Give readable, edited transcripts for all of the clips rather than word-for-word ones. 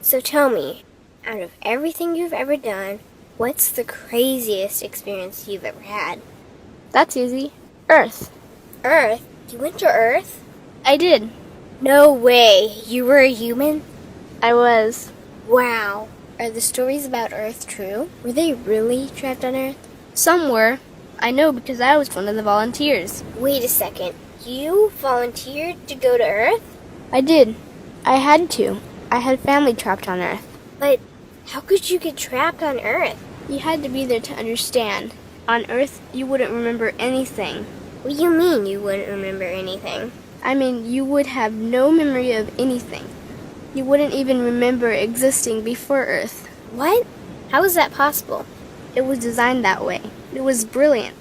So tell me, out of everything you've ever done, what's the craziest experience you've ever had? That's easy. Earth. Earth? You went to Earth? I did. No way. You were a human? I was. Wow. Are the stories about Earth true? Were they really trapped on Earth? Some were. I know because I was one of the volunteers. Wait a second. You volunteered to go to Earth? I did. I had to. I had family trapped on Earth. But how could you get trapped on Earth? You had to be there to understand. On Earth, you wouldn't remember anything. What do you mean you wouldn't remember anything? I mean, you would have no memory of anything. You wouldn't even remember existing before Earth. What? How is that possible? It was designed that way. It was brilliant.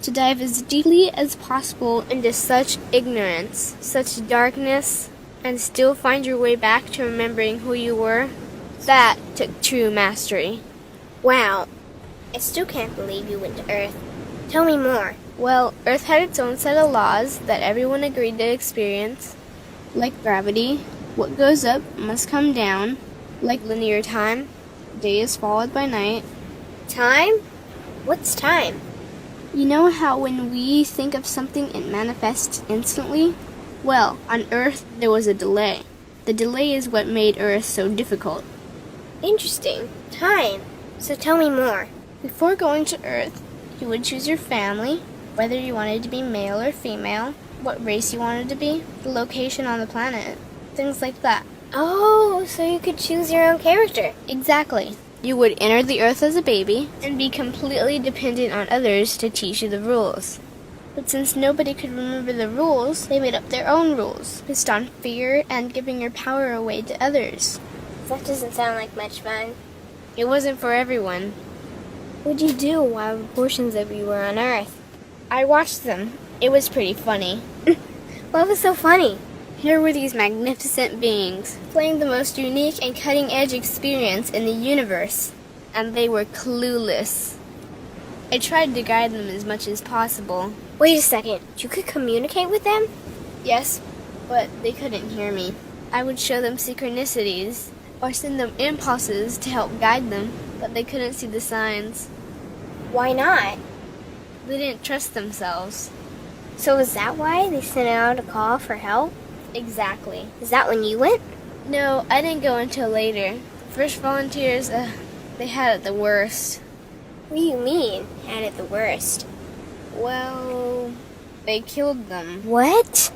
To dive as deeply as possible into such ignorance, such darkness, and still find your way back to remembering who you were, that took true mastery. Wow. I still can't believe you went to Earth. Tell me more. Well, Earth had its own set of laws that everyone agreed to experience, like gravity. What goes up must come down, like linear time. Day is followed by night. Time? What's time? You know how when we think of something it manifests instantly? Well, on Earth there was a delay. The delay is what made Earth so difficult. Interesting. Time. So tell me more. Before going to Earth, you would choose your family, whether you wanted to be male or female, what race you wanted to be, the location on the planet, things like that. Oh, so you could choose your own character. Exactly. You would enter the Earth as a baby and be completely dependent on others to teach you the rules. But since nobody could remember the rules, they made up their own rules, based on fear and giving your power away to others. That doesn't sound like much fun. It wasn't for everyone. What'd you do while portions of you were on Earth? I watched them. It was pretty funny. What was so funny? Here were these magnificent beings, playing the most unique and cutting-edge experience in the universe, and they were clueless. I tried to guide them as much as possible. Wait a second. You could communicate with them? Yes, but they couldn't hear me. I would show them synchronicities, or send them impulses to help guide them, but they couldn't see the signs. Why not? They didn't trust themselves. So is that why they sent out a call for help? Exactly. Is that when you went? No, I didn't go until later. The first volunteers, they had it the worst. What do you mean, had it the worst? Well, they killed them. What?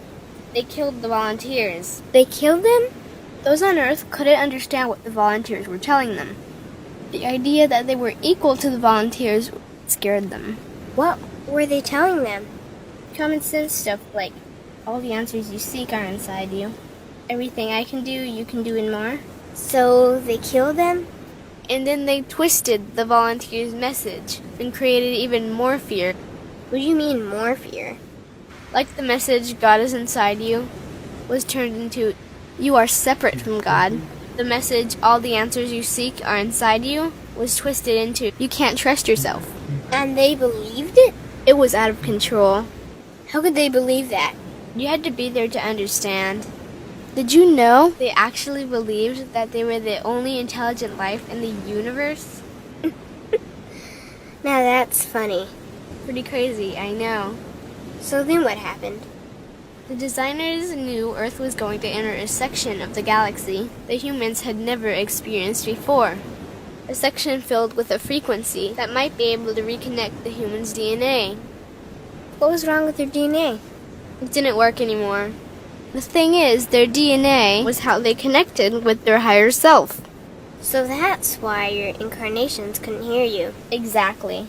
They killed the volunteers. They killed them? Those on Earth couldn't understand what the volunteers were telling them. The idea that they were equal to the volunteers scared them. What were they telling them? Common sense stuff like, all the answers you seek are inside you. Everything I can do, you can do and more. So they killed them? And then they twisted the volunteers' message and created even more fear. What do you mean more fear? Like the message, God is inside you, was turned into, you are separate from God. The message, all the answers you seek are inside you, was twisted into, you can't trust yourself. And they believed it? It was out of control. How could they believe that? You had to be there to understand. Did you know they actually believed that they were the only intelligent life in the universe? Now that's funny. Pretty crazy, I know. So then what happened? The designers knew Earth was going to enter a section of the galaxy that humans had never experienced before. A section filled with a frequency that might be able to reconnect the human's DNA. What was wrong with their DNA? It didn't work anymore. The thing is, their DNA was how they connected with their higher self. So that's why your incarnations couldn't hear you. Exactly.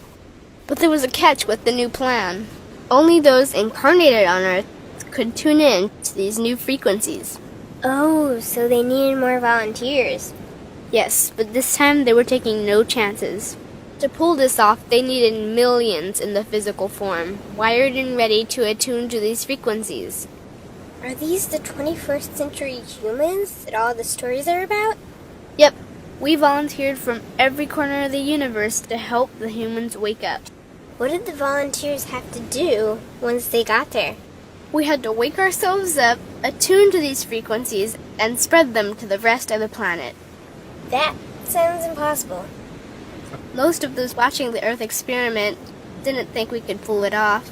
But there was a catch with the new plan. Only those incarnated on Earth could tune in to these new frequencies. Oh, so they needed more volunteers. Yes, but this time they were taking no chances. To pull this off, they needed millions in the physical form, wired and ready to attune to these frequencies. Are these the 21st century humans that all the stories are about? Yep, we volunteered from every corner of the universe to help the humans wake up. What did the volunteers have to do once they got there? We had to wake ourselves up, attune to these frequencies, and spread them to the rest of the planet. That sounds impossible. Most of those watching the Earth experiment didn't think we could pull it off.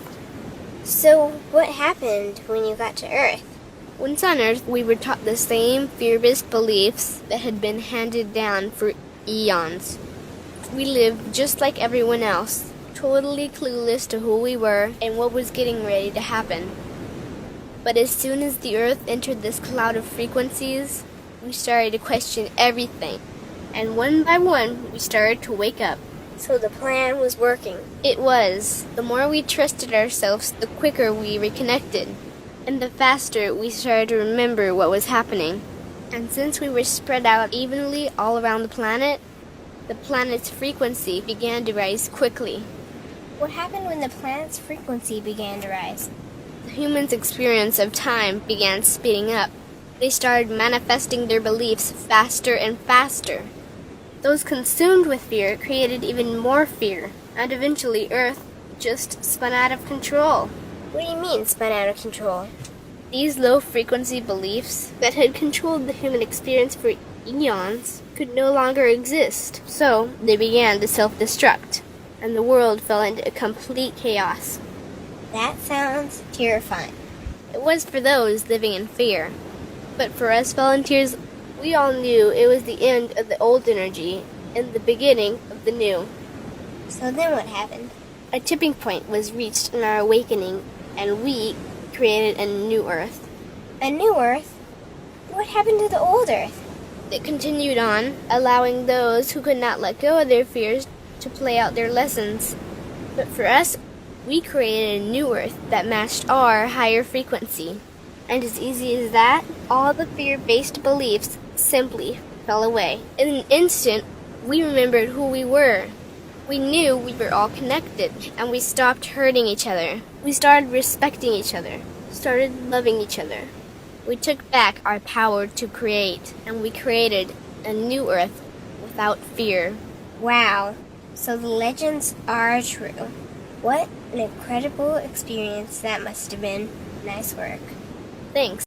So, what happened when you got to Earth? Once on Earth, we were taught the same fear-based beliefs that had been handed down for eons. We lived just like everyone else, totally clueless to who we were and what was getting ready to happen. But as soon as the Earth entered this cloud of frequencies, we started to question everything. And one by one, we started to wake up. So the plan was working. It was. The more we trusted ourselves, the quicker we reconnected. And the faster we started to remember what was happening. And since we were spread out evenly all around the planet's frequency began to rise quickly. What happened when the planet's frequency began to rise? The humans' experience of time began speeding up. They started manifesting their beliefs faster and faster. Those consumed with fear created even more fear, and eventually Earth just spun out of control. What do you mean, spun out of control? These low-frequency beliefs that had controlled the human experience for eons could no longer exist, so they began to self-destruct, and the world fell into complete chaos. That sounds terrifying. It was for those living in fear. But for us volunteers, we all knew it was the end of the old energy and the beginning of the new. So then what happened? A tipping point was reached in our awakening, and we created a new Earth. A new Earth? What happened to the old Earth? It continued on, allowing those who could not let go of their fears to play out their lessons. But for us, we created a new Earth that matched our higher frequency. And as easy as that, all the fear-based beliefs simply fell away. In an instant, we remembered who we were. We knew we were all connected, and we stopped hurting each other. We started respecting each other, started loving each other. We took back our power to create, and we created a new Earth without fear. Wow. So the legends are true. What an incredible experience that must have been. Nice work. Thanks.